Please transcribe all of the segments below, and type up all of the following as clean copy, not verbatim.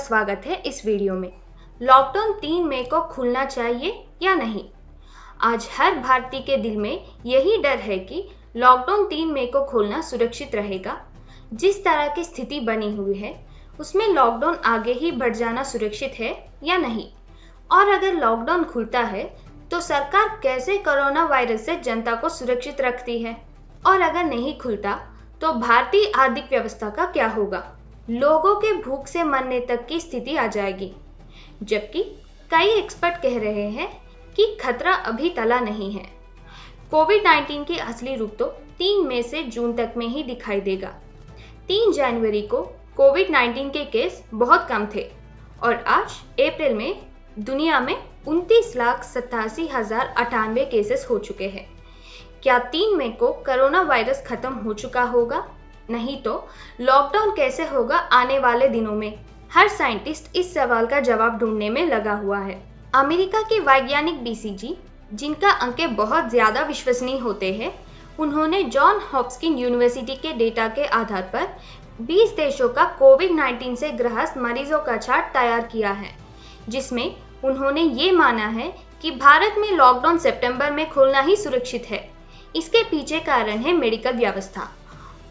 स्वागत है इस वीडियो में। लॉकडाउन 3 मई को खुलना चाहिए या नहीं? आज हर भारतीय के दिल में यही डर है कि लॉकडाउन 3 मई को खोलना सुरक्षित रहेगा। जिस तरह की स्थिति बनी हुई है उसमें लॉकडाउन आगे ही बढ़ जाना सुरक्षित है या नहीं? और अगर लॉकडाउन खुलता है तो सरकार कैसे कोरोना वायरस से जनता को सुरक्षित रखती है? और अगर नहीं खुलता तो भारतीय आर्थिक व्यवस्था का क्या होगा? लोगों के भूख से मरने तक की स्थिति आ जाएगी। जबकि कई एक्सपर्ट कह रहे हैं कि खतरा अभी टला नहीं है। कोविड-19 की असली रूप तो 3 मई से जून तक में ही दिखाई देगा। 3 जनवरी को कोविड-19 के केस बहुत कम थे और आज अप्रैल में दुनिया में 29,87,098 केसेस हो चुके हैं। क्या 3 मई को कोरोना वायरस खत्म हो चुका होगा? नहीं तो लॉकडाउन कैसे होगा आने वाले दिनों में? हर साइंटिस्ट इस सवाल का जवाब ढूंढने में लगा हुआ है। अमेरिका के वैज्ञानिक बीसीजी, जिनका अंक बहुत ज्यादा विश्वसनीय होते हैं, उन्होंने जॉन हॉपकिंस यूनिवर्सिटी के डेटा के आधार पर 20 देशों का कोविड-19 से ग्रस्त मरीजों का चार्ट तैयार किया है, जिसमें उन्होंने ये माना है कि भारत में लॉकडाउन सितंबर में खोलना ही सुरक्षित है। इसके पीछे कारण है मेडिकल व्यवस्था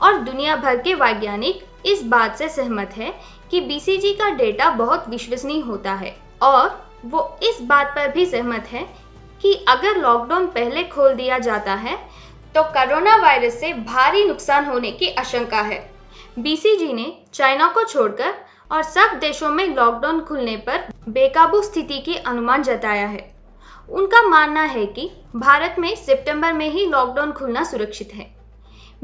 और दुनिया भर के वैज्ञानिक इस बात से सहमत है कि बीसीजी का डेटा बहुत विश्वसनीय होता है और वो इस बात पर भी सहमत है कि अगर लॉकडाउन पहले खोल दिया जाता है तो कोरोना वायरस से भारी नुकसान होने की आशंका है। बीसीजी ने चाइना को छोड़कर और सब देशों में लॉकडाउन खुलने पर बेकाबू स्थिति की अनुमान जताया है। उनका मानना है कि भारत में सितंबर में ही लॉकडाउन खुलना सुरक्षित है।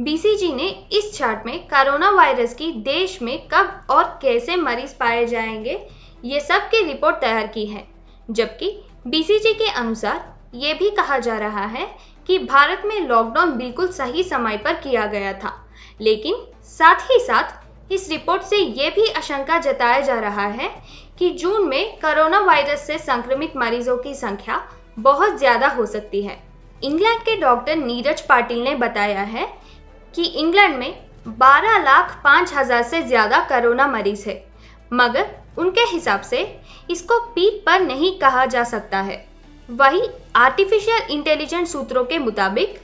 बीसीजी ने इस चार्ट में कोरोना वायरस की देश में कब और कैसे मरीज पाए जाएंगे ये सब की रिपोर्ट तैयार की है। जबकि बीसीजी के अनुसार ये भी कहा जा रहा है कि भारत में लॉकडाउन बिल्कुल सही समय पर किया गया था, लेकिन साथ ही साथ इस रिपोर्ट से ये भी आशंका जताया जा रहा है कि जून में कोरोना वायरस से संक्रमित मरीजों की संख्या बहुत ज्यादा हो सकती है। इंग्लैंड के डॉक्टर नीरज पाटिल ने बताया है कि इंग्लैंड में 12,05,000 से ज्यादा कोरोना मरीज है, मगर उनके हिसाब से इसको पीक पर नहीं कहा जा सकता है। वही आर्टिफिशियल इंटेलिजेंस सूत्रों के मुताबिक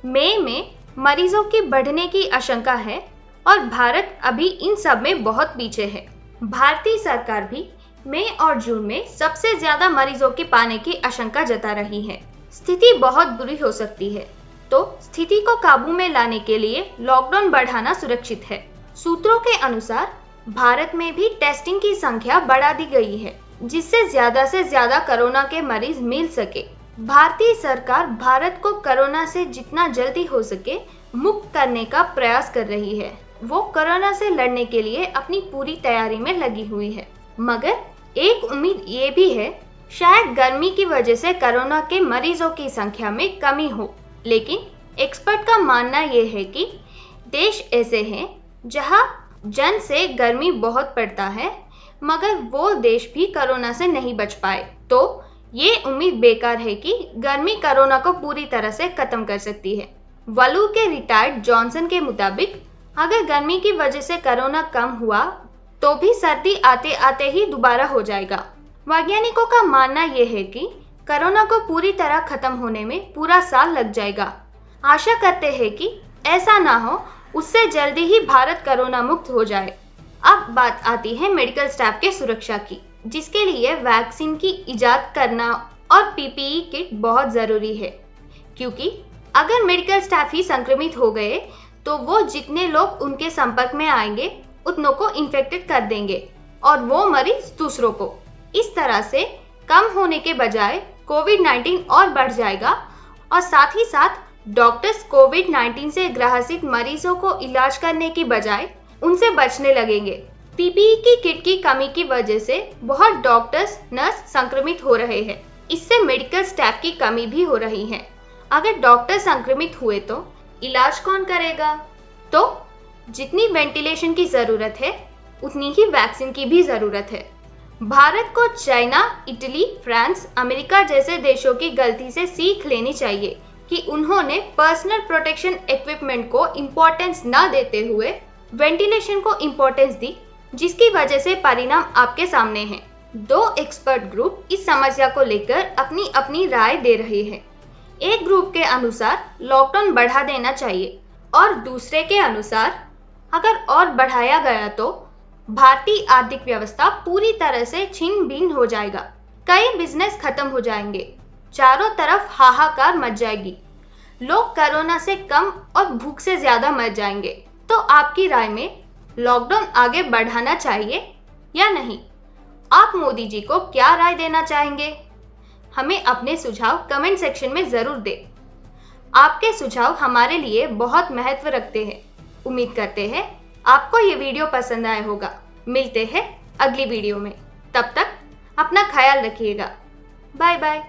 मई में मरीजों की बढ़ने की आशंका है और भारत अभी इन सब में बहुत पीछे है। भारतीय सरकार भी मई और जून में सबसे ज्यादा मरीजों की पाने की आशंका जता रही है। स्थिति बहुत बुरी हो सकती है, तो स्थिति को काबू में लाने के लिए लॉकडाउन बढ़ाना सुरक्षित है। सूत्रों के अनुसार भारत में भी टेस्टिंग की संख्या बढ़ा दी गई है, जिससे ज्यादा से ज्यादा कोरोना के मरीज मिल सके। भारतीय सरकार भारत को कोरोना से जितना जल्दी हो सके मुक्त करने का प्रयास कर रही है। वो कोरोना से लड़ने के लिए अपनी पूरी तैयारी में लगी हुई है, मगर एक उम्मीद ये भी है, शायद गर्मी की वजह से कोरोना के मरीजों की संख्या में कमी हो। लेकिन एक्सपर्ट का मानना यह है कि देश ऐसे हैं जहां जन से गर्मी बहुत पड़ता है, मगर वो देश भी कोरोना से नहीं बच पाए, तो ये उम्मीद बेकार है कि गर्मी कोरोना को पूरी तरह से खत्म कर सकती है। वलू के रिटायर्ड जॉनसन के मुताबिक अगर गर्मी की वजह से कोरोना कम हुआ तो भी सर्दी आते आते ही दोबारा हो जाएगा। वैज्ञानिकों का मानना यह है कि कोरोना को पूरी तरह खत्म होने में पूरा साल लग जाएगा। आशा करते हैं कि ऐसा ना हो, उससे जल्दी ही भारत कोरोना मुक्त हो जाए। अब बात आती है मेडिकल स्टाफ के सुरक्षा की, जिसके लिए वैक्सीन की इजाद करना और पीपीई किट बहुत जरूरी है, क्योंकि अगर मेडिकल स्टाफ ही संक्रमित हो गए तो वो जितने लोग उनके संपर्क में आएंगे उतनों को इन्फेक्टेड कर देंगे और वो मरीज दूसरों को। इस तरह से कम होने के बजाय कोविड-19 और बढ़ जाएगा और साथ ही साथ डॉक्टर्स कोविड-19 से ग्रसित मरीजों को इलाज करने की बजाय उनसे बचने लगेंगे। पीपीई की किट की कमी की वजह से बहुत डॉक्टर्स, नर्स संक्रमित हो रहे हैं। इससे मेडिकल स्टाफ की कमी भी हो रही है। अगर डॉक्टर संक्रमित हुए तो इलाज कौन करेगा? तो जितनी वेंटिलेशन की जरूरत है उतनी ही वैक्सीन की भी जरूरत है। भारत को चाइना, इटली, फ्रांस, अमेरिका जैसे देशों की गलती से सीख लेनी चाहिए कि उन्होंने पर्सनल प्रोटेक्शन इक्विपमेंट को इम्पोर्टेंस न देते हुए वेंटिलेशन को इम्पोर्टेंस दी जिसकी वजह से परिणाम आपके सामने हैं। दो एक्सपर्ट ग्रुप इस समस्या को लेकर अपनी अपनी राय दे रहे हैं। एक ग्रुप के अनुसार लॉकडाउन बढ़ा देना चाहिए और दूसरे के अनुसार अगर और बढ़ाया गया तो भारतीय आर्थिक व्यवस्था पूरी तरह से छिन्न भिन्न हो जाएगा। कई बिजनेस खत्म हो जाएंगे, चारों तरफ हाहाकार मच जाएगी, लोग कोरोना से कम और भूख से ज्यादा मर जाएंगे। तो आपकी राय में लॉकडाउन आगे बढ़ाना चाहिए या नहीं? आप मोदी जी को क्या राय देना चाहेंगे? हमें अपने सुझाव कमेंट सेक्शन में जरूर दें। आपके सुझाव हमारे लिए बहुत महत्व रखते हैं। उम्मीद करते हैं आपको ये वीडियो पसंद आया होगा। मिलते हैं अगली वीडियो में, तब तक अपना ख्याल रखिएगा। Bye bye.